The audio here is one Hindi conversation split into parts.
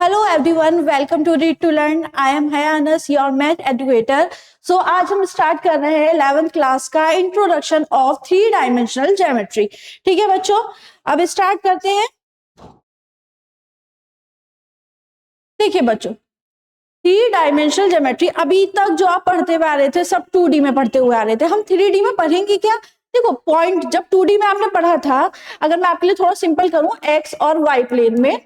Hello everyone, welcome to read to learn. I am Haya Anas, your math educator. So आज हम स्टार्ट कर रहे हैं 11th क्लास का इंट्रोडक्शन ऑफ 3 डायमेंशनल ज्योमेट्री। ठीक है बच्चों, अब स्टार्ट करते हैं। देखिए बच्चों, 3 डायमेंशनल ज्योमेट्री अभी तक जो आप पढ़ते हुए आ रहे थे सब 2D में पढ़ते हुए आ रहे थे। हम 3D में पढ़ेंगे क्या? देखो पॉइंट जब 2D में आपने पढ़ा था, अगर मैं आपके लिए थोड़ा सिंपल करूं, एक्स और वाई प्लेन में,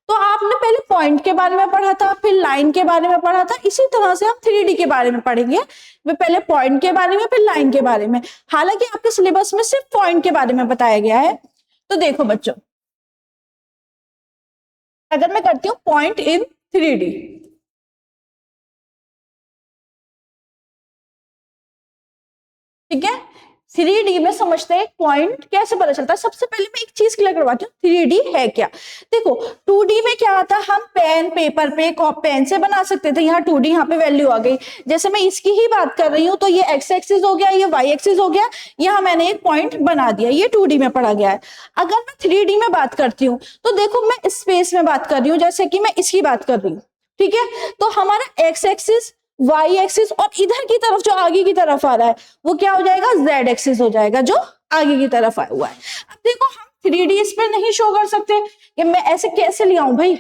तो आपने पहले पॉइंट के बारे में पढ़ा था, फिर लाइन के बारे में पढ़ा था। इसी तरह से हम 3D के बारे में पढ़ेंगे, वे पहले पॉइंट के बारे में फिर लाइन के बारे में। हालांकि आपके सिलेबस में सिर्फ पॉइंट के बारे में बताया गया है। तो देखो बच्चों, अगर मैं करती हूँ पॉइंट इन 3D, ठीक है, 3D में समझते हैं पॉइंट कैसे पता चलता है। सबसे पहले मैं एक चीज क्लियर करवाती हूँ, 3D है क्या। देखो 2D में क्या आता है, हम पेन पेपर पे पेन से बना सकते थे। यहाँ 2D, यहाँ पे वैल्यू आ गई। जैसे मैं इसकी ही बात कर रही हूँ, तो ये एक्स एक्सिस हो गया, ये वाई एक्सिस हो गया, यहाँ मैंने एक पॉइंट बना दिया, ये 2D में पढ़ा गया है। अगर मैं 3D में बात करती हूँ, तो देखो मैं स्पेस में बात कर रही हूँ, जैसे कि मैं इसकी बात कर रही हूँ, ठीक है। तो हमारा एक्स एक्सिस, वाई एक्सिस और इधर की तरफ जो आगे की तरफ आ रहा है वो क्या हो जाएगा, जेड एक्सिस हो जाएगा, जो आगे की तरफ आया हुआ है। अब देखो हम 3D इस पे नहीं शो कर सकते, कि मैं ऐसे कैसे ले आऊं भाई,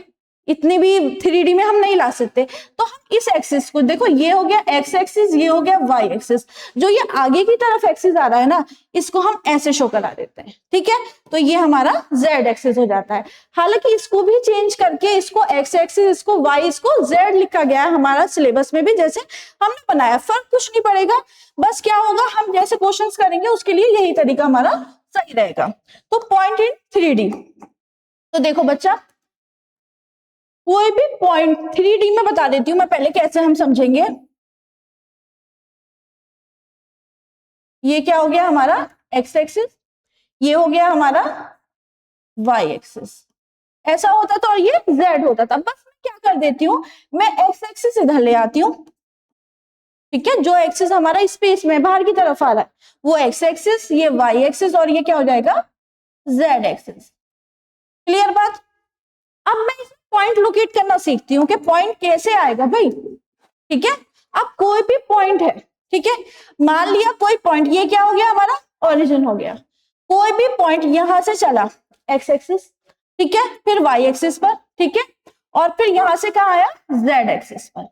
इतनी भी 3D में हम नहीं ला सकते। तो हम इस एक्सिस को, देखो ये हो गया एक्स एक्सिस, ये हो गया वाई एक्सिस, जो ये आगे की तरफ एक्सिस आ रहा है ना, इसको हम ऐसे शो करा देते हैं, ठीक है। तो ये हमारा जेड एक्सिस हो जाता है। हालांकि इसको भी चेंज करके, इसको एक्स एक्सिस, इसको वाई, इसको जेड लिखा गया है हमारा सिलेबस में भी, जैसे हमने बनाया। फर्क कुछ नहीं पड़ेगा, बस क्या होगा, हम जैसे क्वेश्चंस करेंगे उसके लिए यही तरीका हमारा सही रहेगा। तो पॉइंट इन 3D, तो देखो बच्चा, कोई भी पॉइंट 3D में बता देती हूं मैं पहले, कैसे हम समझेंगे। ये क्या हो गया हमारा एक्स एक्सिस, ये हो गया हमारा वाई एक्सिस। ऐसा होता था और ये जेड होता था। बस मैं क्या कर देती हूँ, मैं एक्स एक्सिस इधर ले आती हूँ, ठीक है। जो एक्सिस हमारा स्पेस में बाहर की तरफ आ रहा है वो एक्स एक्सिस, ये वाई एक्सिस, और ये क्या हो जाएगा, जेड एक्सिस। क्लियर बात। अब मैं इस पॉइंट लोकेट करना सीखती हूँ कि पॉइंट कैसे आएगा भाई, ठीक है। अब कोई भी पॉइंट है, ठीक है, मान लिया कोई पॉइंट, ये क्या हो गया हमारा ओरिजिन हो गया। कोई भी पॉइंट यहां से चला एक्स एक्सिस, ठीक है, फिर वाई एक्सिस पर, ठीक है, और फिर यहां से कहा आया जेड एक्सिस पर।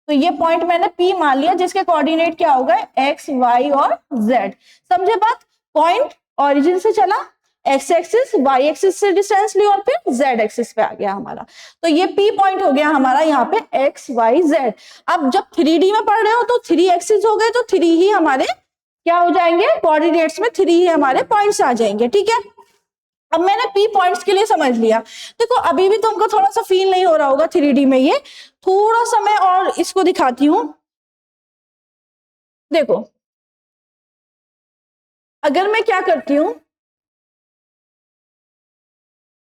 तो ये पॉइंट मैंने पी मान लिया, जिसके कोऑर्डिनेट क्या होगा, एक्स वाई और जेड। समझे बात। पॉइंट ओरिजिन से चला, एक्स एक्सिस वाई एक्सिस से डिस्टेंस ली, और फिर जेड एक्सिस पे आ गया हमारा। तो ये पी पॉइंट हो गया हमारा यहाँ पे एक्स वाई जेड। अब जब 3D में पढ़ रहे हो तो 3 एक्सिस हो गए, तो 3 ही हमारे क्या हो जाएंगे, कोऑर्डिनेट्स में 3 ही हमारे पॉइंट्स आ जाएंगे, ठीक है। अब मैंने पी पॉइंट्स के लिए समझ लिया। देखो अभी भी तुमको थोड़ा सा फील नहीं हो रहा होगा 3D में, ये थोड़ा सा मैं और इसको दिखाती हूं। देखो अगर मैं क्या करती हूं,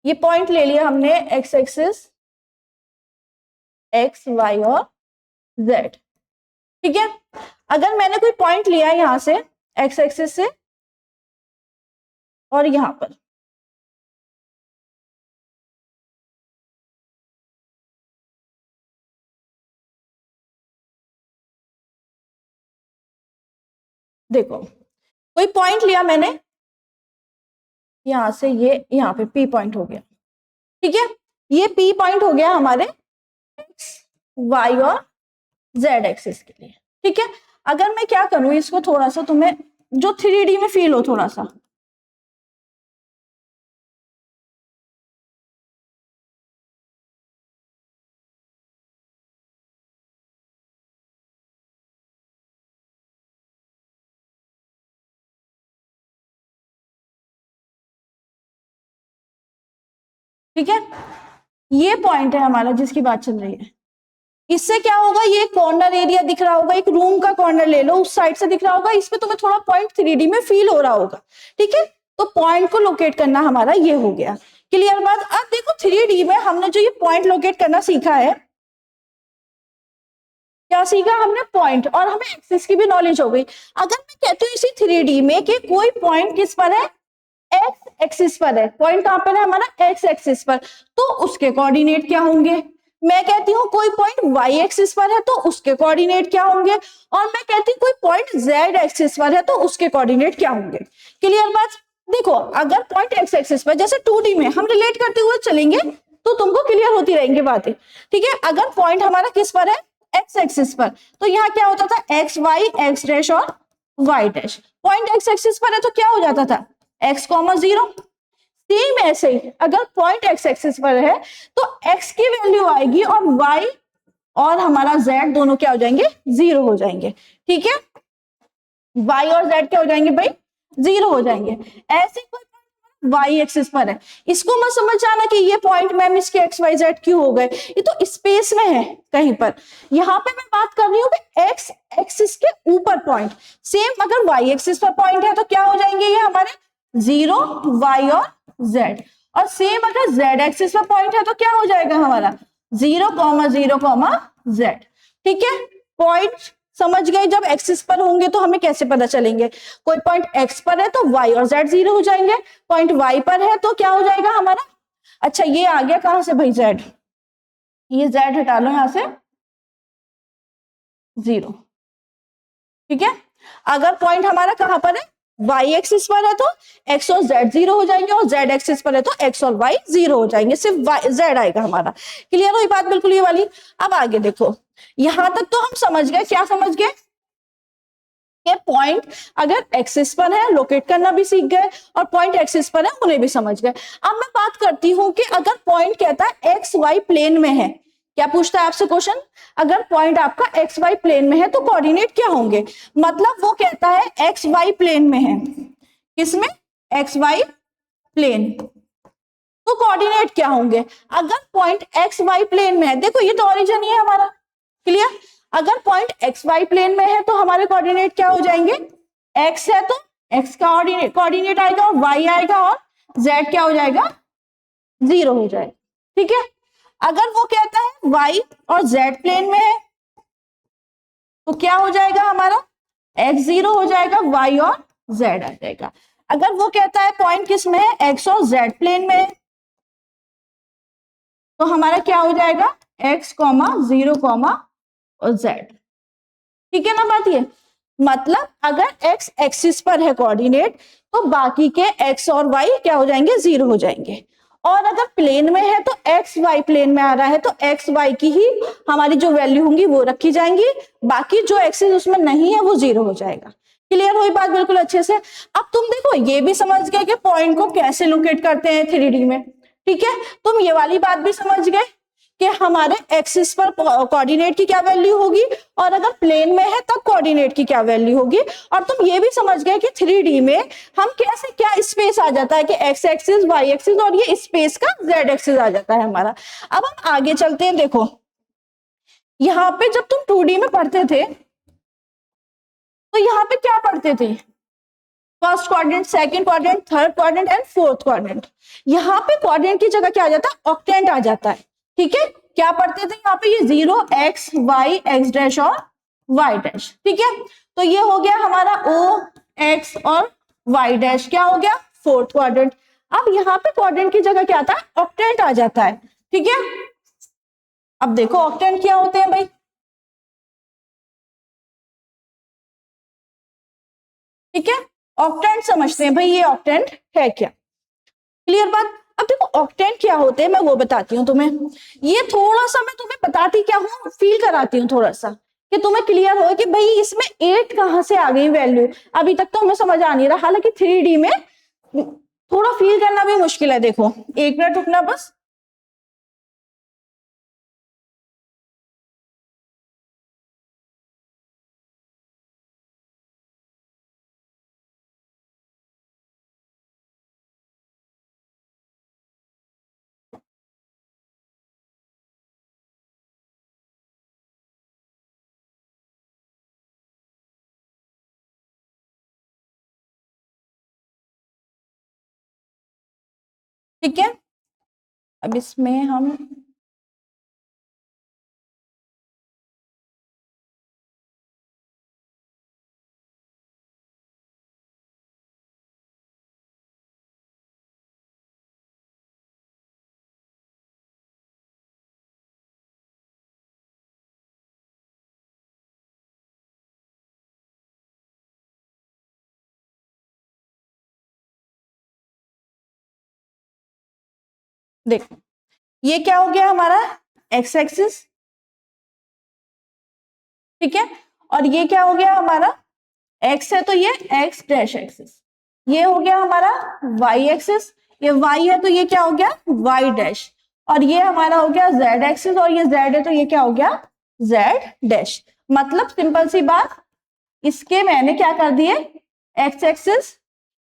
ये पॉइंट ले लिया हमने, एक्स एक्सिस, एक्स वाई और जेड, ठीक है। अगर मैंने कोई पॉइंट लिया यहां से एक्स एक्सिस से और यहां पर, देखो कोई पॉइंट लिया मैंने यहां से, ये यहां पे पी पॉइंट हो गया, ठीक है। ये पी पॉइंट हो गया हमारे एक्स वाई और जेड एक्सिस के लिए, ठीक है। अगर मैं क्या करूं, इसको थोड़ा सा तुम्हें जो 3D में फील हो थोड़ा सा, ठीक है। ये पॉइंट है हमारा जिसकी बात चल रही है। इससे क्या होगा, ये कॉर्नर एरिया दिख रहा होगा, एक रूम का कॉर्नर ले लो, उस साइड से दिख रहा होगा, इस पे तुम्हें थोड़ा पॉइंट 3D में फील हो रहा होगा, ठीक है। तो पॉइंट को लोकेट करना हमारा ये हो गया। क्लियर बात। अब देखो 3D में हमने जो ये पॉइंट लोकेट करना सीखा है, क्या सीखा हमने, पॉइंट, और हमें एक्सिस की भी नॉलेज हो गई। अगर मैं कहती हूँ इसी 3D में कि कोई पॉइंट किस पर है, एक्स एक्सिस पर है, पॉइंट कहां पर है हमारा, एक्स एक्सिस पर, तो उसके कोऑर्डिनेट क्या होंगे, मैं कहती हूँ कोई पॉइंट वाई एक्सिस पर है तो उसके कोऑर्डिनेट क्या होंगे, और मैं कहती हूँ कोई पॉइंट जेड एक्सिस पर है तो उसके कोऑर्डिनेट क्या होंगे। क्लियर बात। देखो अगर पॉइंट एक्स एक्सिस पर, जैसे 2D में हम रिलेट करते हुए चलेंगे तो तुमको क्लियर होती रहेंगी बातें, ठीक है। अगर पॉइंट हमारा किस पर है, एक्स एक्सिस पर, तो यहाँ क्या होता था, एक्स वाई एक्स डैश और y dash. Point x axis पर है तो क्या हो जाता था, एक्स कॉमा जीरो। सेम ऐसे ही अगर पॉइंट एक्स एक्सिस पर है तो एक्स की वैल्यू आएगी और वाई और हमारा जेड दोनों क्या हो जाएंगे, जीरो हो जाएंगे, ठीक है। वाई और जेड क्या हो जाएंगे भाई, जीरो हो जाएंगे। ऐसे कोई वाई एक्सिस पर है, इसको मत समझ जाना कि ये पॉइंट मैम इसके एक्स वाई जेड क्यों हो गए, ये तो स्पेस में है कहीं पर। यहां पे मैं बात कर रही हूँ कि एक्स एक्सिस के ऊपर पॉइंट। सेम अगर वाई एक्सिस पर पॉइंट है तो क्या हो जाएंगे ये हमारे, जीरो वाई और जेड। और सेम अगर जेड एक्सिस पर पॉइंट है तो क्या हो जाएगा हमारा, जीरो कॉमा जेड, ठीक है। पॉइंट समझ गए, जब एक्सिस पर होंगे तो हमें कैसे पता चलेंगे, कोई पॉइंट एक्स पर है तो वाई और जेड जीरो हो जाएंगे, पॉइंट वाई पर है तो क्या हो जाएगा हमारा, अच्छा ये आ गया कहां से भाई जेड, ये जेड हटा लो यहां से, जीरो, ठीक है। अगर पॉइंट हमारा कहां पर है, वाई एक्सिस पर है तो एक्स और जेड जीरो हो जाएंगे, और जेड एक्सिस पर है तो एक्स और वाई जीरो हो जाएंगे, सिर्फ जेड आएगा हमारा। क्लियर हुई बात बिल्कुल ये वाली। अब आगे देखो, यहां तक तो हम समझ गए, क्या समझ गए, ये पॉइंट अगर एक्सिस पर है लोकेट करना भी सीख गए, और पॉइंट एक्सिस पर है उन्हें भी समझ गए। अब मैं बात करती हूं कि अगर पॉइंट कहता है एक्स वाई प्लेन में है, क्या पूछता है आपसे क्वेश्चन, अगर पॉइंट आपका एक्स वाई प्लेन में है तो कोऑर्डिनेट क्या होंगे, मतलब वो कहता है एक्स वाई प्लेन में है, किसमें, एक्स वाई प्लेन, तो कोऑर्डिनेट क्या होंगे। अगर पॉइंट एक्स वाई प्लेन में है, देखो ये तो ओरिजिन ही है हमारा, क्लियर। अगर पॉइंट एक्स वाई प्लेन में है तो हमारे कोऑर्डिनेट क्या हो जाएंगे, एक्स है तो एक्स का कोऑर्डिनेट आएगा और वाई आएगा, और जेड क्या हो जाएगा, जीरो हो जाएगा, ठीक है। अगर वो कहता है वाई और जेड प्लेन में है तो क्या हो जाएगा हमारा, एक्स जीरो हो जाएगा, वाई और जेड आ जाएगा। अगर वो कहता है पॉइंट किस में है, एक्स और जेड प्लेन में है, तो हमारा क्या हो जाएगा, एक्स कॉमा जीरो कॉमा और जेड, ठीक है ना बात ये। मतलब अगर एक्स एक्सिस पर है कोऑर्डिनेट तो बाकी के एक्स और वाई क्या हो जाएंगे, जीरो हो जाएंगे। और अगर प्लेन में है तो एक्स वाई प्लेन में आ रहा है तो एक्स वाई की ही हमारी जो वैल्यू होंगी वो रखी जाएंगी, बाकी जो एक्सिस उसमें नहीं है वो जीरो हो जाएगा। क्लियर हुई बात बिल्कुल अच्छे से। अब तुम देखो ये भी समझ गए कि पॉइंट को कैसे लोकेट करते हैं 3D में, ठीक है। तुम ये वाली बात भी समझ गए कि हमारे एक्सिस पर कोऑर्डिनेट की क्या वैल्यू होगी, और अगर प्लेन में है तब कोऑर्डिनेट की क्या वैल्यू होगी। और तुम ये भी समझ गए कि 3D में हम कैसे, क्या स्पेस आ जाता है कि एक्स एक्सिस वाई एक्सिस और ये स्पेस का जेड एक्सिस आ जाता है हमारा। अब हम आगे चलते हैं, देखो यहाँ पे जब तुम 2D में पढ़ते थे तो यहाँ पे क्या पढ़ते थे, first quadrant, second quadrant, third quadrant and fourth quadrant. यहाँ पे क्वाड्रेंट की जगह क्या आ जाता है, ऑक्टेंट आ जाता है, ठीक है। क्या पढ़ते थे यहाँ पे, ये zero x Y x dash और वाई डैश, ठीक है। तो ये हो गया हमारा ओ एक्स और वाई डैश, क्या हो गया, फोर्थ क्वाड्रेंट। अब यहाँ पे क्वाड्रेंट की जगह क्या आता है, ऑक्टेंट आ जाता है, ठीक है। अब देखो ऑक्टेंट क्या होते हैं भाई, ठीक है। ऑक्टेंट समझते हैं भाई, ये ऑक्टेंट है क्या, क्लियर बात। अब देखो ऑक्टेंट क्या होते हैं मैं वो बताती हूँ तुम्हें, ये थोड़ा सा मैं तुम्हें बताती क्या हूँ, फील कराती हूँ थोड़ा सा कि तुम्हें क्लियर हो कि भाई इसमें 8 कहां से आ गई वैल्यू। अभी तक तो हमें समझ आ नहीं रहा, हालांकि 3D में थोड़ा फील करना भी मुश्किल है। देखो 1 मिनट रुकना बस। ठीक है, अब इसमें हम देखो ये क्या हो गया हमारा एक्स एक्सिस, ठीक है, और ये क्या हो गया हमारा एक्स है तो ये एक्स डैश एक्सिस, ये हो गया हमारा वाई एक्सिस, ये वाई है तो ये क्या हो गया वाई डैश, और ये हमारा हो गया जेड एक्सिस, और ये जेड है तो ये क्या हो गया जेड डैश। मतलब सिंपल सी बात, इसके मैंने क्या कर दिए एक्स एक्सिस,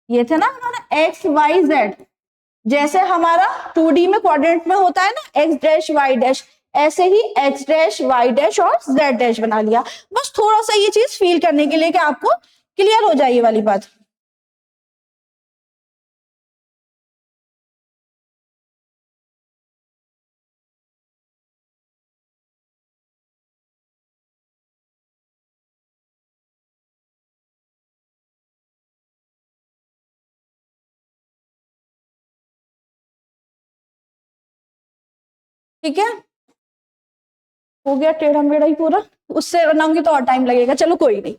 ये थे ना हमारा एक्स वाई जेड, जैसे हमारा 2D में क्वाड्रेंट में होता है ना एक्स डैश वाई डैश, ऐसे ही एक्स डैश वाई डैश और जेड डैश बना लिया। बस थोड़ा सा ये चीज फील करने के लिए कि आपको क्लियर हो जाए ये वाली बात। ठीक है, हो गया टेढ़ा मेढ़ा ही पूरा, उससे बनाऊंगी तो और टाइम लगेगा, चलो कोई नहीं।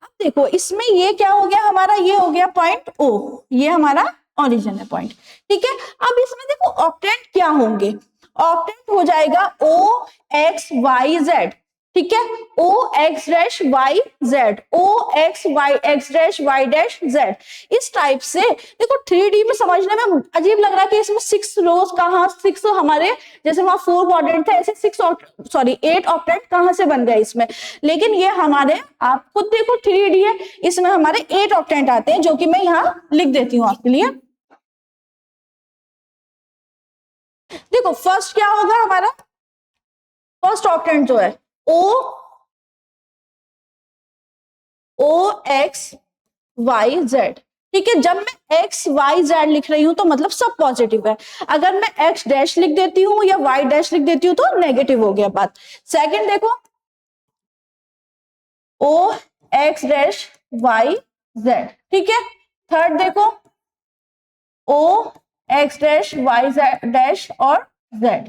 अब देखो इसमें ये क्या हो गया हमारा, ये हो गया पॉइंट ओ, ये हमारा ओरिजिन है पॉइंट, ठीक है। अब इसमें देखो ऑक्टेंट क्या होंगे, ऑक्टेंट हो जाएगा ओ एक्स वाई जेड, ठीक है, O X dash Y Z, O X Y x dash Y dash Z, इस टाइप से। देखो 3D में समझने में अजीब लग रहा है कि इसमें 6 रोज कहाँ, 6 हमारे जैसे वहां 4 क्वाड्रेंट थे, ऐसे 8 ऑक्टेंट कहाँ से बन गए इसमें, लेकिन ये हमारे आप खुद देखो 3D है, इसमें हमारे 8 ऑक्टेंट आते हैं, जो कि मैं यहाँ लिख देती हूँ आपके लिए। देखो फर्स्ट क्या होगा हमारा, फर्स्ट ऑक्टेंट जो है ओ एक्स वाई जेड, ठीक है। जब मैं एक्स वाई जेड लिख रही हूं तो मतलब सब पॉजिटिव है, अगर मैं एक्स डैश लिख देती हूँ या वाई डैश लिख देती हूँ तो नेगेटिव हो गया बात। सेकंड देखो ओ एक्स डैश वाई जेड, ठीक है। थर्ड देखो ओ एक्स डैश वाई डैश और जेड,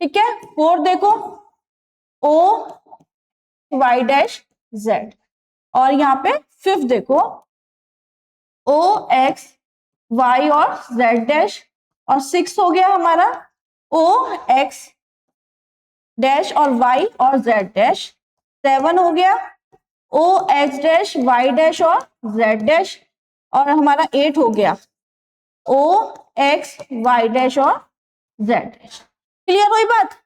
ठीक है। फोर्थ देखो ओ वाई डैश जेड, और यहाँ पे फिफ्थ देखो ओ एक्स वाई और जेड डैश, और सिक्स हो गया हमारा ओ एक्स डैश और वाई और जेड डैश, सेवन हो गया ओ एक्स डैश वाई डैश और जेड डैश, और हमारा एट हो गया ओ एक्स वाई डैश और जेड डैश। क्लियर हुई बात,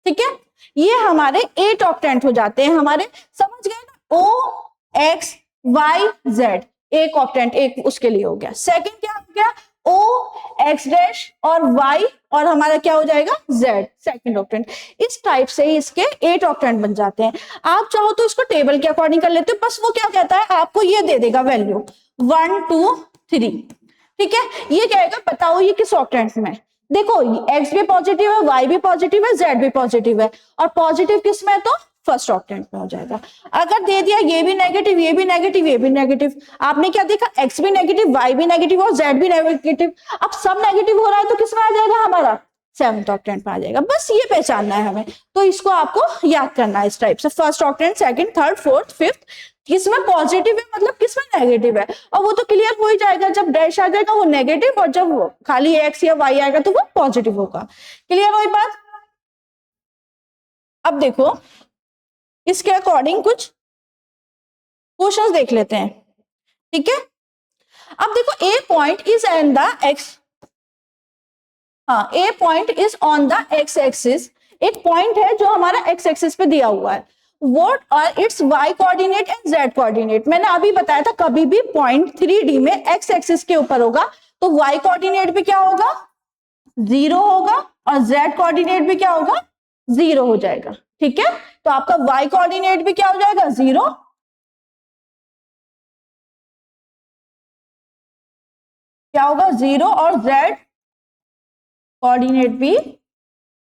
ठीक है। ये हमारे 8 ऑक्टेंट हो जाते हैं हमारे, समझ गए ना, ओ एक्स वाई जेड एक ऑक्टेंट एक उसके लिए हो गया। सेकंड क्या हो गया ओ एक्स डैश और वाई और हमारा क्या हो जाएगा जेड, सेकंड ऑक्टेंट। इस टाइप से ही इसके 8 ऑक्टेंट बन जाते हैं। आप चाहो तो इसको टेबल के अकॉर्डिंग कर लेते हो, बस वो क्या कहता है आपको ये दे देगा वैल्यू 1 2 3, ठीक है। ये कहेगा बताओ ये किस ऑक्टेंट में, देखो एक्स भी पॉजिटिव है, वाई भी पॉजिटिव है, जेड भी पॉजिटिव है, और पॉजिटिव किस में है तो फर्स्ट ऑक्टेंट में हो जाएगा। अगर दे दिया ये भी नेगेटिव ये भी नेगेटिव ये भी नेगेटिव, आपने क्या देखा एक्स भी नेगेटिव वाई भी नेगेटिव और जेड भी नेगेटिव, अब सब नेगेटिव हो रहा है तो किस में आ जाएगा हमारा सेवंथ ऑक्टेंट में आ जाएगा। बस ये पहचानना है हमें, तो इसको आपको याद करना है इस टाइप से, first octant second third fourth fifth, किसमें पॉजिटिव है मतलब किसमें नेगेटिव है, और वो तो क्लियर हो ही जाएगा जब डैश आ जाएगा वो नेगेटिव, और जब वो खाली एक्स या वाई आएगा तो वो पॉजिटिव होगा। क्लियर हुई बात। अब देखो इसके अकॉर्डिंग कुछ क्वेश्चंस देख लेते हैं, ठीक है। अब देखो A point is in the X, हाँ A point is on the X axis, एक पॉइंट है जो हमारा एक्स एक्सिस पे दिया हुआ है, what are its Y coordinate and Z coordinate. मैंने अभी बताया था कभी भी पॉइंट 3D में एक्स एक्सिस के ऊपर होगा तो वाई कोऑर्डिनेट भी क्या होगा 0 होगा, और जेड कोऑर्डिनेट भी क्या होगा 0 हो जाएगा, ठीक है। तो आपका वाई कोऑर्डिनेट भी क्या हो जाएगा 0, क्या होगा 0, और जेड कोऑर्डिनेट भी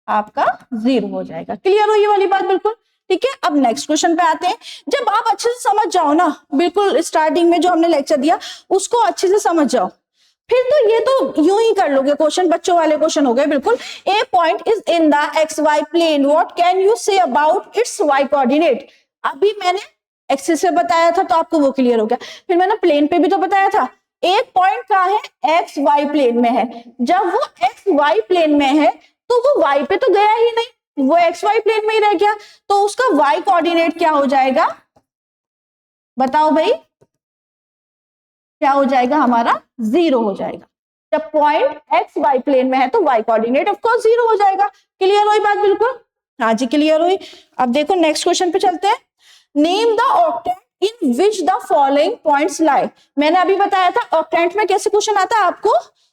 आपका 0 हो जाएगा। क्लियर हो ये वाली बात बिल्कुल, ठीक है। अब नेक्स्ट क्वेश्चन पे आते हैं। जब आप अच्छे से समझ जाओ ना, बिल्कुल स्टार्टिंग में जो हमने लेक्चर दिया उसको अच्छे से समझ जाओ, फिर तो ये तो यूं ही कर लोगे, क्वेश्चन बच्चों वाले क्वेश्चन हो गए बिल्कुल। A point is in the X Y plane, what can you say about its Y coordinate. अभी मैंने एक्सिस से बताया था तो आपको वो क्लियर हो गया, फिर मैंने प्लेन पे भी तो बताया था, एक पॉइंट कहाँ है, एक्स वाई प्लेन में है। जब वो एक्स वाई प्लेन में है तो वो वाई पे तो गया ही नहीं, वो एक्स वाई प्लेन में ही रह गया, तो उसका वाई कोऑर्डिनेट क्या हो जाएगा, बताओ भाई, क्या हो जाएगा हमारा, 0 हो जाएगा। जब पॉइंट एक्स वाई प्लेन में है तो वाई कोऑर्डिनेट ऑफ कोर्स 0 हो जाएगा। क्लियर हुई बात बिल्कुल, हाँ जी क्लियर हुई। अब देखो नेक्स्ट क्वेश्चन पे चलते हैं। Name the octant in which the following points लाई। मैंने अभी बताया था ऑक्टेंट में कैसे क्वेश्चन आता है, आपको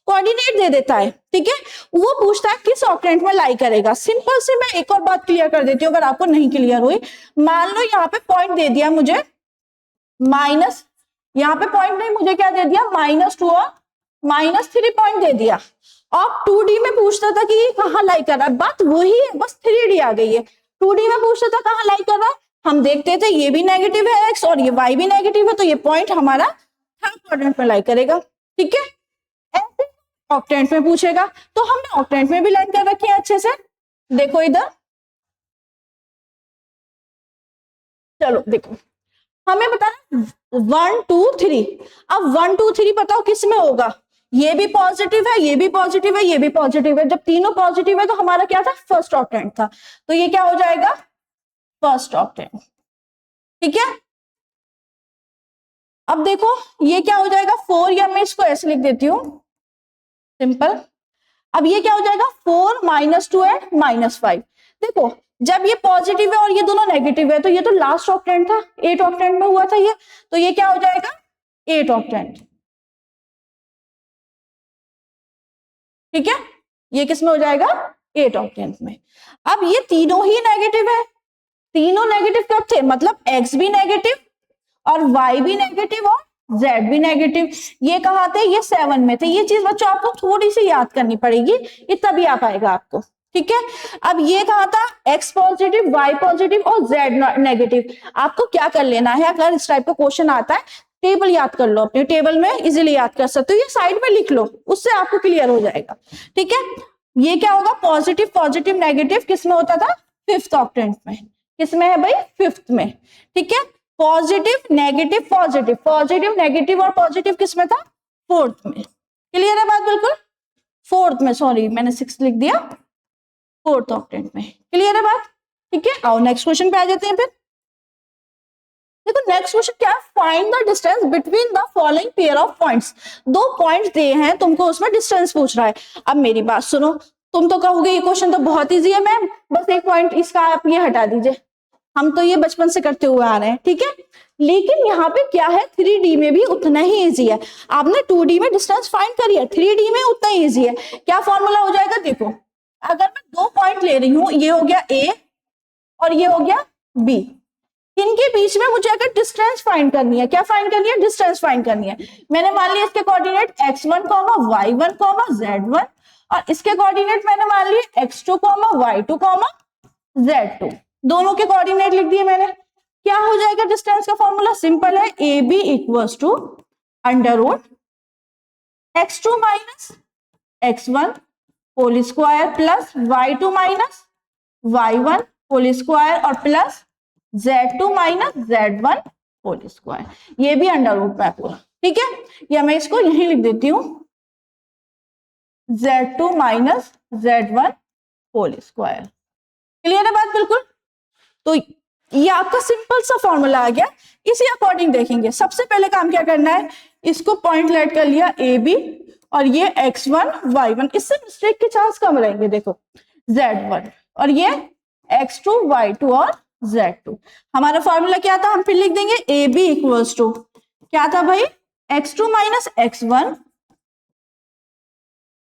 कोऑर्डिनेट दे देता है, ठीक है, वो पूछता है किस ऑक्टेंट में लाई करेगा। सिंपल से मैं एक और बात क्लियर कर देती हूँ अगर आपको नहीं क्लियर हुई। मान लो यहाँ पे पॉइंट दे दिया मुझे माइनस, यहाँ पे पॉइंट नहीं, मुझे क्या दे दिया, -2 और -3 पॉइंट दे दिया। अब 2D में पूछता था कि कहाँ लाई कर रहा है, बात वही है, बस 3D आ गई है। 2D में पूछता था कहाँ लाई कर रहा है, हम देखते थे ये भी नेगेटिव है एक्स और ये वाई भी नेगेटिव है, तो ये पॉइंट हमारा थर्ड क्वाड्रेंट में लाई करेगा, ठीक है। ऐसे ऑक्टेंट में पूछेगा तो हमने ऑक्टेंट में भी लाइन कर रखी है अच्छे से, देखो इधर, चलो देखो हमें बताना 1 2 3। अब 1 2 3 बताओ किस में होगा, ये भी पॉजिटिव है, ये भी पॉजिटिव है, ये भी पॉजिटिव है। जब तीनों पॉजिटिव है तो हमारा क्या था, फर्स्ट ऑक्टेंट था, तो ये क्या हो जाएगा, फर्स्ट ऑक्टेंट, ठीक है। अब देखो ये क्या हो जाएगा 4, या मैं इसको ऐसे लिख देती हूं सिंपल। अब ये क्या हो जाएगा 4 -2 एंड -5। देखो जब ये पॉजिटिव है और ये दोनों नेगेटिव है तो ये तो लास्ट ऑक्टेंट था, 8 ऑक्टेंट में हुआ था ये, तो ये क्या हो जाएगा 8 ऑक्टेंट, ठीक है। ये किस में हो जाएगा 8 ऑक्टेंट में। अब ये तीनों ही नेगेटिव है, तीनों नेगेटिव कब थे, मतलब एक्स भी नेगेटिव और वाई भी नेगेटिव और जेड भी नेगेटिव। ये कहाँ थे, ये 7 में थे। ये चीज बच्चों आपको थोड़ी सी याद करनी पड़ेगी, ये तभी आ पाएगा आपको, ठीक है। अब ये कहा था एक्स पॉजिटिव, वाई पॉजिटिव और जेड नेगेटिव। आपको क्या कर लेना है, अगर इस टाइप का क्वेश्चन आता है टेबल याद कर लो, अपने टेबल में इजीली याद कर सकते हो, ये साइड में लिख लो, उससे आपको क्लियर हो जाएगा, ठीक है। ये क्या होगा पॉजिटिव पॉजिटिव नेगेटिव किस में होता था, फिफ्थ ऑक्टेंट में। किस में है भाई, फिफ्थ में, ठीक है। Positive negative positive, positive negative और पॉजिटिव किस में था, फोर्थ में। क्लियर है बात बिल्कुल, फोर्थ में, सॉरी मैंने 6 लिख दिया, फोर्थ ऑक्टेंट में। क्लियर है बात, ठीक है। आओ नेक्स्ट क्वेश्चन पे आ जाते हैं फिर। देखो नेक्स्ट क्वेश्चन क्या है, find the distance between the following pair of points. 2 points दिए हैं तुमको, उसमें डिस्टेंस पूछ रहा है। अब मेरी बात सुनो, तुम तो कहोगे ये क्वेश्चन तो बहुत इजी है मैम, बस एक पॉइंट इसका आप ये हटा दीजिए, हम तो ये बचपन से करते हुए आ रहे हैं, ठीक है। लेकिन यहाँ पे क्या है, 3D में भी उतना ही इजी है। आपने 2D में डिस्टेंस फाइंड करी है, 3D में उतना ही इजी है। क्या फॉर्मूला हो जाएगा, देखो अगर मैं 2 पॉइंट ले रही हूं, ये हो गया A और ये हो गया B, इनके बीच में मुझे अगर डिस्टेंस फाइंड करनी है, क्या फाइंड करनी है, डिस्टेंस फाइंड करनी है। मैंने मान लिया इसके कोऑर्डिनेट x1, y1, z1 और इसके कोऑर्डिनेट मैंने मान लिए x2, y2, z2, दोनों के कोऑर्डिनेट लिख दिए मैंने। क्या हो जाएगा डिस्टेंस का फॉर्मूला, सिंपल है, AB equals to under root x2 minus x1 whole square plus y2 minus y1 whole square और plus z2 minus z1 whole square, ये भी अंडर रूट में पूरा, ठीक है। या मैं इसको यहीं लिख देती हूं z2 minus z1 whole square. Clear है बात बिल्कुल, तो ये आपका सिंपल सा फॉर्मूला आ गया। इसी अकॉर्डिंग देखेंगे, सबसे पहले काम क्या करना है, इसको पॉइंट लेट कर लिया ए बी और ये x1 y1, इससे मिस्टेक के चांस कम रहेंगे। देखो z1 और ये x2 y2 और z2। हमारा फॉर्मूला क्या था, हम फिर लिख देंगे ए बी इक्वल्स टू क्या था भाई, x2 minus x1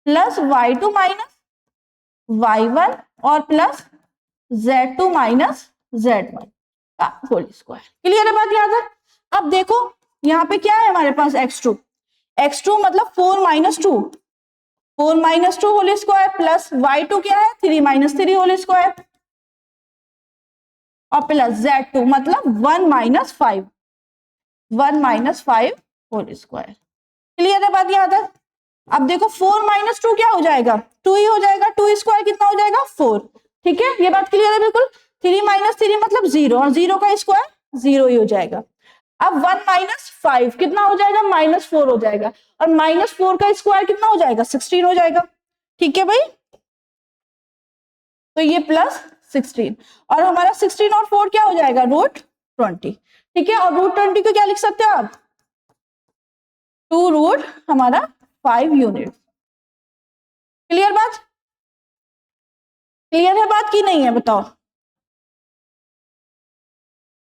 plus y2 minus y1 और प्लस z2 माइनस z1 का होल स्क्वायर। क्लियर है बात याद है। अब देखो यहाँ पे क्या है हमारे पास x2, x2 मतलब 4 minus 2, 4 minus 2 whole square plus y2 क्या है 3 माइनस 3 होल स्क्वायर और प्लस z2 मतलब 1 minus 5, 1 minus 5 whole square. Clear है बात याद है। अब देखो 4 माइनस 2 क्या हो जाएगा, 2 ही हो जाएगा, 2 स्क्वायर कितना हो जाएगा 4, ठीक है। ये बात क्लियर है बिल्कुल। 3 माइनस 3 मतलब 0 और 0 का स्क्वायर 0 ही हो जाएगा। अब 1 माइनस 5 कितना हो जाएगा, -4 हो जाएगा, और -4 का स्क्वायर कितना हो जाएगा, 16 हो जाएगा। ठीक है भाई, तो ये +16, और हमारा 16 और 4 क्या हो जाएगा, √20। ठीक है, और √20 को क्या लिख सकते हो आप, 2 हमारा 5 यूनिट। क्लियर बात, क्लियर है बात की नहीं है, बताओ।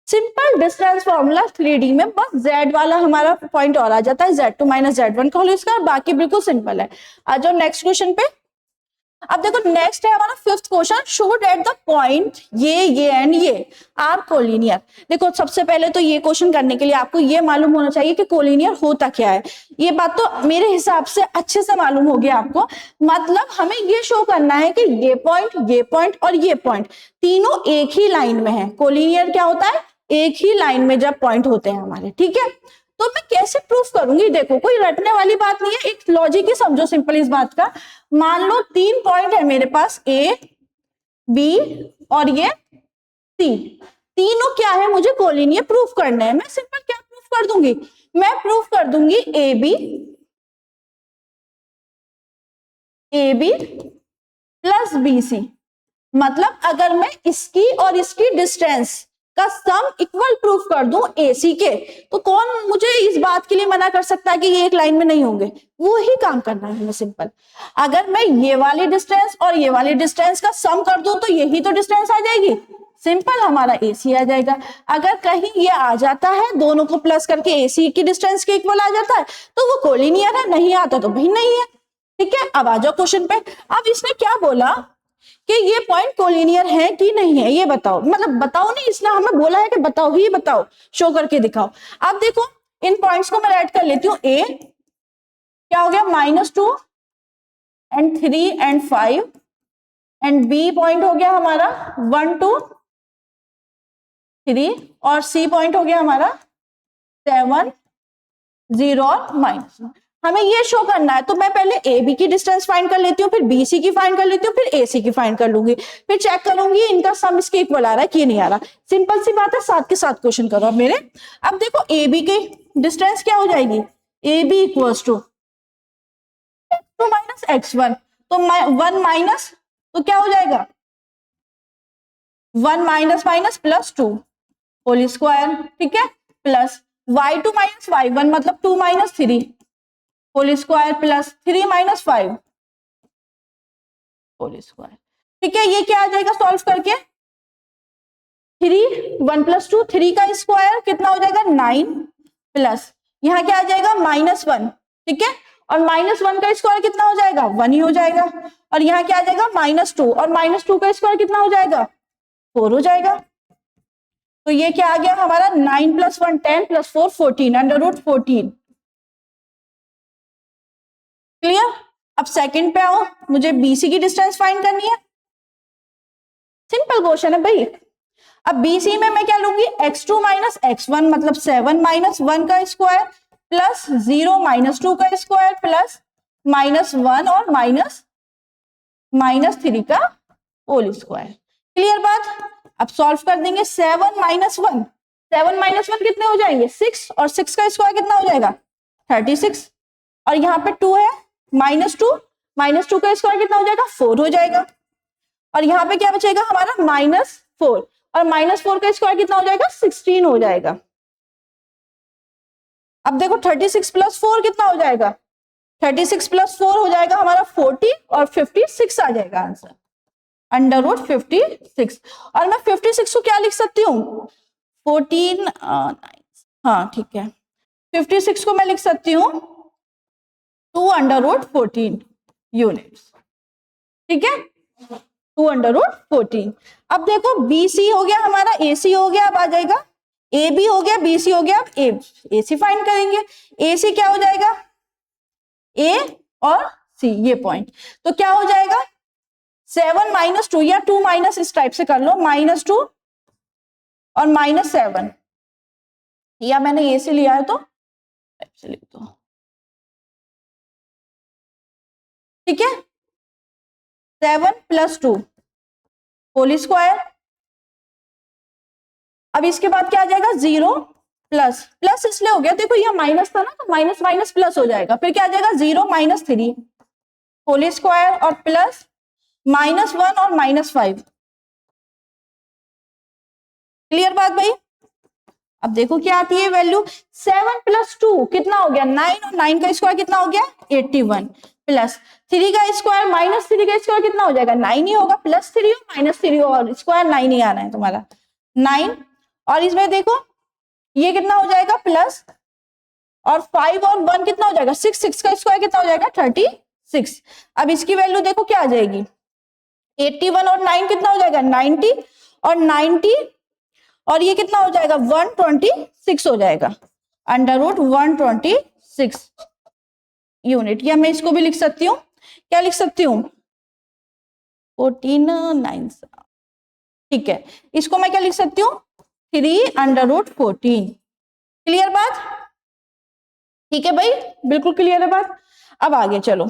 सिंपल डिस्टेंस फॉर्मूला 3D में बस z वाला हमारा पॉइंट और आ जाता है, Z2 - Z1 का होल स्क्वायर, बाकी बिल्कुल सिंपल है। आ जाओ नेक्स्ट क्वेश्चन पे। अब देखो नेक्स्ट है हमारा 5th question, show that the point ये एंड ये आर कोलिनियर। देखो सबसे पहले तो ये क्वेश्चन करने के लिए आपको ये मालूम होना चाहिए कि कोलिनियर होता क्या है। ये बात तो मेरे हिसाब से अच्छे से मालूम हो गया आपको। मतलब हमें ये शो करना है कि ये पॉइंट और ये पॉइंट तीनों एक ही लाइन में है। कोलिनियर क्या होता है, एक ही लाइन में जब पॉइंट होते हैं हमारे। ठीक है, तो मैं कैसे प्रूफ करूंगी, देखो कोई रटने वाली बात नहीं है, एक लॉजिक ही समझो सिंपल इस बात का। मान लो 3 पॉइंट है मेरे पास, ए बी और ये सी, तीनों क्या है, मुझे कोलिनियर प्रूफ करने हैं। मैं सिंपल क्या प्रूफ कर दूंगी, मैं प्रूफ कर दूंगी A B plus B C. मतलब अगर मैं इसकी और इसकी डिस्टेंस का सम इक्वल प्रूफ कर दूं AC के, तो कौन मुझे इस बात के लिए मना कर सकता है कि ये एक लाइन में नहीं होंगे। वो ही काम करना है हमें सिंपल। अगर मैं ये वाली डिस्टेंस और ये वाली डिस्टेंस का सम कर दूं तो यही तो डिस्टेंस आ जाएगी, सिंपल हमारा AC आ जाएगा। अगर कहीं ये आ जाता है दोनों को प्लस करके AC की डिस्टेंस के इक्वल आ जाता है तो वो कोलिनियर है, नहीं आता तो भी नहीं है। ठीक है, अब आ जाओ क्वेश्चन पे। अब इसने क्या बोला कि ये पॉइंट कोलिनियर है कि नहीं है, ये बताओ। मतलब बताओ नहीं, इसने हमें बोला है कि बताओ ही बताओ, शो करके दिखाओ। अब देखो इन पॉइंट्स को मैं ऐड कर लेती हूँ। ए क्या हो गया, -2 and 3 and 5, and B point हो गया हमारा 1 2 3, और सी पॉइंट हो गया हमारा 7 0 और -1। हमें ये शो करना है, तो मैं पहले ए बी की डिस्टेंस फाइंड कर लेती हूँ, फिर बी सी की फाइंड कर लेती हूँ, फिर ए सी की फाइंड कर लूंगी, फिर चेक करूंगी इनका सम इसके इक्वल आ रहा है कि नहीं आ रहा। सिंपल सी बात है, साथ के साथ क्वेश्चन करो अब मेरे। अब देखो ए बी की डिस्टेंस क्या हो जाएगी, A B equals to -x1, तो 1 माइनस, तो क्या हो जाएगा 1 माइनस माइनस +2 होल स्क्वायर। ठीक है, प्लस y2 - y1 मतलब 2 - 3 होल स्क्वायर, प्लस 3 - 5 होल स्क्वायर। ठीक है, ये क्या आ जाएगा सॉल्व करके, 3 1 + 2 3 का स्क्वायर कितना हो जाएगा 9, प्लस यहाँ क्या आ जाएगा -1। ठीक है, और -1 का स्क्वायर कितना हो जाएगा 1 ही हो जाएगा, और यहाँ क्या आ जाएगा -2, और -2 का स्क्वायर कितना हो जाएगा 4 हो जाएगा। तो ये क्या आ गया हमारा 9 + 1 10 + 4 14 √14। क्लियर। अब सेकंड पे आओ, मुझे BC की डिस्टेंस फाइंड करनी है। सिंपल क्वेश्चन है भाई। अब BC में मैं क्या लूंगी, x2 - x1 मतलब 7 - 1 का स्क्वायर, प्लस 0 - 2 का स्क्वायर, प्लस -1 और -3 का होल स्क्वायर। क्लियर बात। अब सॉल्व कर देंगे, 7 - 1 कितने हो जाएंगे 6, और 6 का स्क्वायर कितना हो जाएगा 36, और यहाँ पे 2 है -2 का स्क्वायर कितना हो जाएगा 4 हो जाएगा, और यहाँ पे क्या बचेगा हमारा -4, और -4 का स्क्वायर कितना हो जाएगा 16 हो जाएगा। अब देखो 36 + 4 कितना हो जाएगा, 36 + 4 हो जाएगा हमारा 40, और 56 आ जाएगा आंसर, √56। और मैं 56 को क्या लिख सकती हूँ 14, हाँ ठीक है, 56 को मैं लिख सकती हूँ 2 √14 यूनिट्स। ठीक है, 2 √14। अब देखो BC हो गया हमारा, AC हो गया, अब आ जाएगा AB हो गया, BC हो गया, अब AC फाइंड करेंगे। AC क्या हो जाएगा A और C, ये पॉइंट, तो क्या हो जाएगा 7 - 2 या 2 माइनस इस टाइप से कर लो, -2 और -7, या मैंने A से लिया है तो से लिख दो। ठीक है, 7 + 2 होल स्क्वायर। अब इसके बाद क्या आ जाएगा 0 प्लस प्लस इसलिए हो गया, देखो ये माइनस था ना, तो माइनस माइनस प्लस हो जाएगा, फिर क्या आ जाएगा 0 माइनस 3 होल स्क्वायर और प्लस -1 और -5। क्लियर बात भाई? अब देखो क्या आती है वैल्यू, 7 + 2 कितना हो गया 9, और 9 का स्क्वायर कितना हो गया 81, प्लस 3 का स्क्वायर -3 का स्क्वायर कितना हो जाएगा 9 ही होगा, +3 हो -3 हो और स्क्वायर 9 ही आना है तुम्हारा 9। और इसमें देखो ये कितना हो जाएगा प्लस, और 5 और 1 कितना हो जाएगा 6, 6 का स्क्वायर कितना हो जाएगा 36। अब इसकी वैल्यू देखो क्या आ जाएगी, 81 और 9 कितना हो जाएगा 90, और 90 और ये कितना हो जाएगा 126 हो जाएगा, √126 यूनिट। या मैं इसको भी लिख सकती हूँ, क्या लिख सकती हूँ 14/9, ठीक है, इसको मैं क्या लिख सकती हूँ 3√14। क्लियर बात? ठीक है भाई, बिल्कुल क्लियर है बात। अब आगे चलो,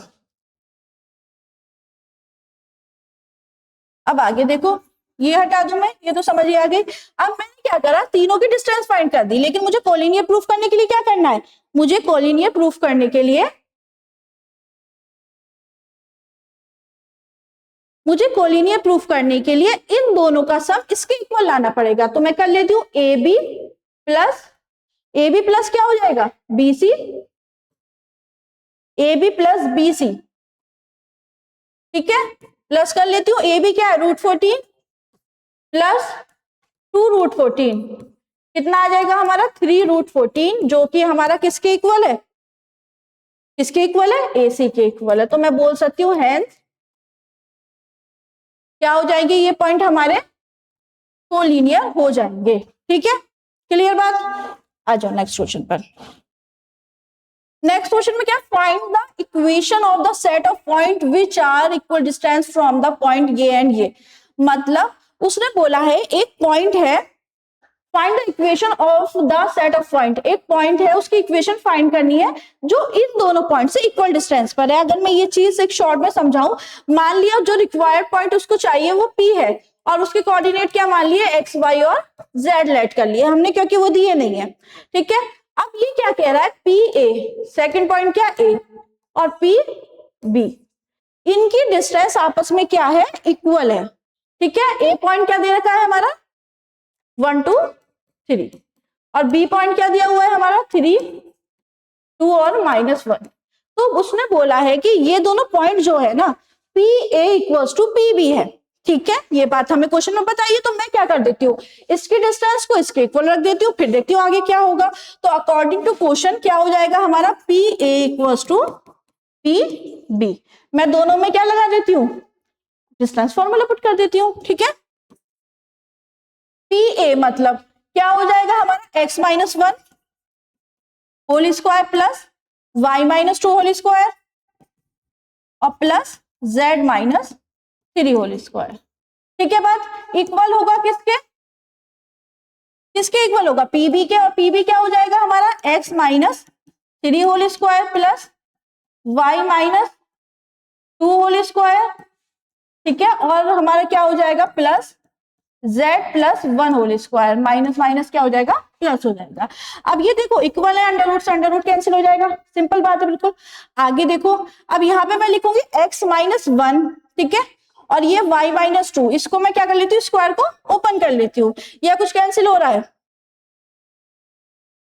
अब आगे देखो, ये हटा दूं मैं, ये तो समझ ही आ गई। अब मैंने क्या करा, तीनों की डिस्टेंस फाइंड कर दी, लेकिन मुझे कोलिनियर प्रूफ करने के लिए क्या करना है, मुझे कोलिनियर प्रूफ करने के लिए इन दोनों का सम इसके इक्वल लाना पड़ेगा। तो मैं कर लेती हूँ AB प्लस क्या हो जाएगा BC, AB प्लस BC, ठीक है, प्लस कर लेती हूँ AB क्या है √14 प्लस 2√14, कितना आ जाएगा हमारा 3√14, जो कि हमारा किसके इक्वल है, किसके इक्वल है AC के इक्वल है। तो मैं बोल सकती हूँ हेंस क्या हो जाएंगे ये पॉइंट हमारे कोलिनियर हो जाएंगे। ठीक है, क्लियर बात? आ जाओ नेक्स्ट क्वेश्चन पर। नेक्स्ट क्वेश्चन में क्या, find the equation of the set of point which are equal distance from the point ये एंड ये। मतलब उसने बोला है एक पॉइंट है, find the equation of the set of point, एक पॉइंट है उसकी इक्वेशन फाइंड करनी है जो इन दोनों पॉइंट से इक्वल डिस्टेंस पर है। अगर मैं ये चीज एक शॉर्ट में समझाऊं, मान लिया जो रिक्वायर्ड पॉइंट उसको चाहिए वो P है, और उसके कोऑर्डिनेट क्या मान लिए x, y और z लेट कर लिए हमने, क्योंकि वो दिए नहीं है। ठीक है, अब ये क्या कह रहा है, PA सेकंड पॉइंट क्या A और PB, इनकी डिस्टेंस आपस में क्या है, इक्वल है। ठीक है, A पॉइंट क्या दे रखा है हमारा 1 2 3, और B पॉइंट क्या दिया हुआ है हमारा 3 2 और -1। तो उसने बोला है कि ये दोनों पॉइंट जो है ना PA इक्वल्स टू PB है। ठीक है, ये बात हमें क्वेश्चन में बताइए, तो मैं क्या कर देती हूँ, इसकी डिस्टेंस को इसके इक्वल रख देती हूँ, फिर देखती हूँ आगे क्या होगा। तो अकॉर्डिंग टू क्वेश्चन क्या हो जाएगा हमारा, PA इक्वल्स टू PB। मैं दोनों में क्या लगा देती हूँ, डिस्टेंस फॉर्मूला पुट कर देती हूँ। ठीक है, PA मतलब क्या हो जाएगा हमारा x - 1 होल स्क्वायर प्लस y - 2 होल स्क्वायर और प्लस z - 3 होल स्क्वायर। ठीक है बात, इक्वल होगा किसके, किसके इक्वल होगा PB के, और PB क्या हो जाएगा हमारा x - 3 होल स्क्वायर प्लस y - 2 होल स्क्वायर। ठीक है, और हमारा क्या हो जाएगा plus z + 1 whole square, minus minus क्या हो जाएगा प्लस हो जाएगा। अब ये देखो इक्वल है, अंडर रूट से अंडर रूट कैंसिल हो जाएगा, सिंपल बात है बिल्कुल। आगे देखो, अब यहाँ पे मैं लिखूंगी x - 1, ठीक है, और ये y - 2, इसको मैं क्या कर लेती हूँ, स्क्वायर को ओपन कर लेती हूँ, या कुछ कैंसिल हो रहा है,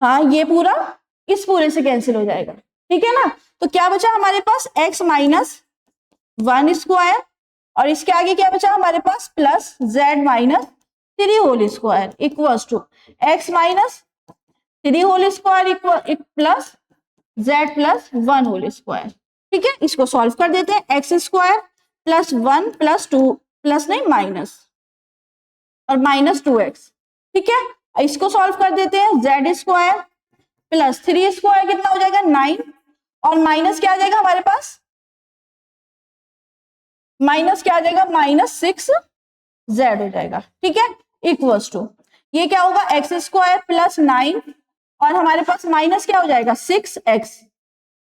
हाँ ये पूरा इस पूरे से कैंसिल हो जाएगा। ठीक है ना, तो क्या बचा हमारे पास x - 1 स्क्वायर, और इसके आगे क्या बचा हमारे पास plus z - 3 whole square equals to x - 3 whole square equal plus z + 1 whole square. ठीक है, इसको सॉल्व कर देते हैं, x square plus 1 plus 2 plus नहीं माइनस और -2x। ठीक है, इसको सॉल्व कर देते हैं, z स्क्वायर प्लस 3 स्क्वायर कितना हो जाएगा 9, और माइनस क्या आ जाएगा हमारे पास, माइनस क्या आ जाएगा -6z हो जाएगा। ठीक है, इक्वल्स टू ये क्या होगा x स्क्वायर प्लस 9, और हमारे पास माइनस क्या हो जाएगा 6x,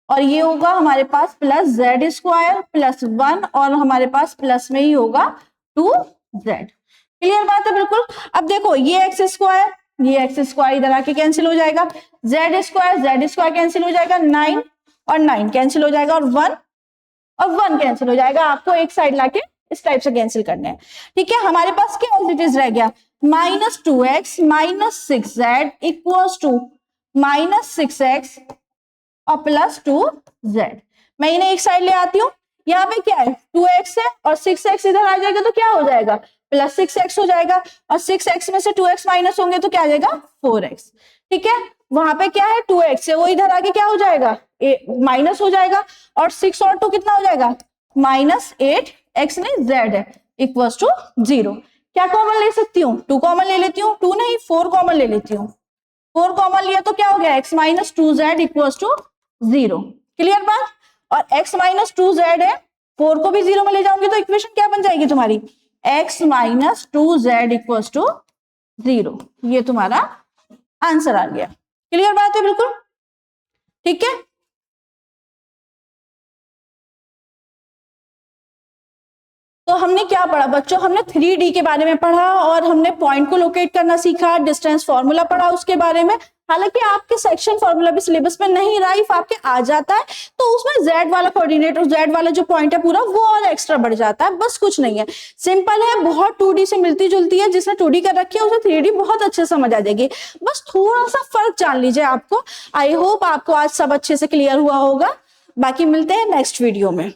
और ये होगा हमारे पास प्लस z स्क्वायर प्लस 1, और हमारे पास प्लस में ही होगा 2z। क्लियर बात है बिल्कुल। अब देखो ये x स्क्वायर ये एक्स स्क्वायर इधर आके कैंसिल हो जाएगा, जेड स्क्वायर कैंसिल हो जाएगा, 9 और 9 कैंसिल हो जाएगा, और 1 कैंसिल हो जाएगा। आपको एक साइड लाके इस टाइप से कैंसिल करने हैं। ठीक है, हमारे पास क्या एज इट इज रह गया, -2x - 6z equals to -6x और +2z। मैं इन्हें एक साइड ले आती हूँ, यहाँ पे क्या है 2x है और 6x इधर आ जाएगा तो क्या हो जाएगा +6x हो जाएगा, और 6x में से 2x माइनस होंगे तो क्या आ जाएगा 4x। ठीक है, वहां पे क्या है 2x है, वो इधर आके क्या हो जाएगा माइनस हो जाएगा, और 6 और 2 कितना हो जाएगा -8x में z है इक्वल्स टू 0। क्या कॉमन ले सकती हूँ, 2 कॉमन ले लेती हूँ, 2 नहीं 4 कॉमन ले लेती हूँ, 4 कॉमन लिया तो क्या हो गया x - 2z equals to 0। Clear बात, और x - 2z है, 4 को भी 0 में ले जाऊंगी तो इक्वेशन क्या बन जाएगी तुम्हारी x - 2z इक्वल्स टू 0। ये तुम्हारा आंसर आ गया। क्लियर बात है बिल्कुल, ठीक है। तो हमने क्या पढ़ा बच्चों, हमने 3D के बारे में पढ़ा और हमने पॉइंट को लोकेट करना सीखा, डिस्टेंस फॉर्मूला पढ़ा उसके बारे में। हालांकि आपके सेक्शन फॉर्मूला भी सिलेबस में नहीं रहा, इफ आपके आ जाता है तो उसमें जेड वाला कोऑर्डिनेट और जेड वाला जो पॉइंट है पूरा वो और एक्स्ट्रा बढ़ जाता है, बस कुछ नहीं है, सिंपल है, बहुत 2D से मिलती जुलती है। जिसने 2D कर रखी है उसे 3D बहुत अच्छे समझ आ जाएगी, बस थोड़ा सा फर्क जान लीजिए आपको। आई होप आपको आज सब अच्छे से क्लियर हुआ होगा। बाकी मिलते हैं नेक्स्ट वीडियो में।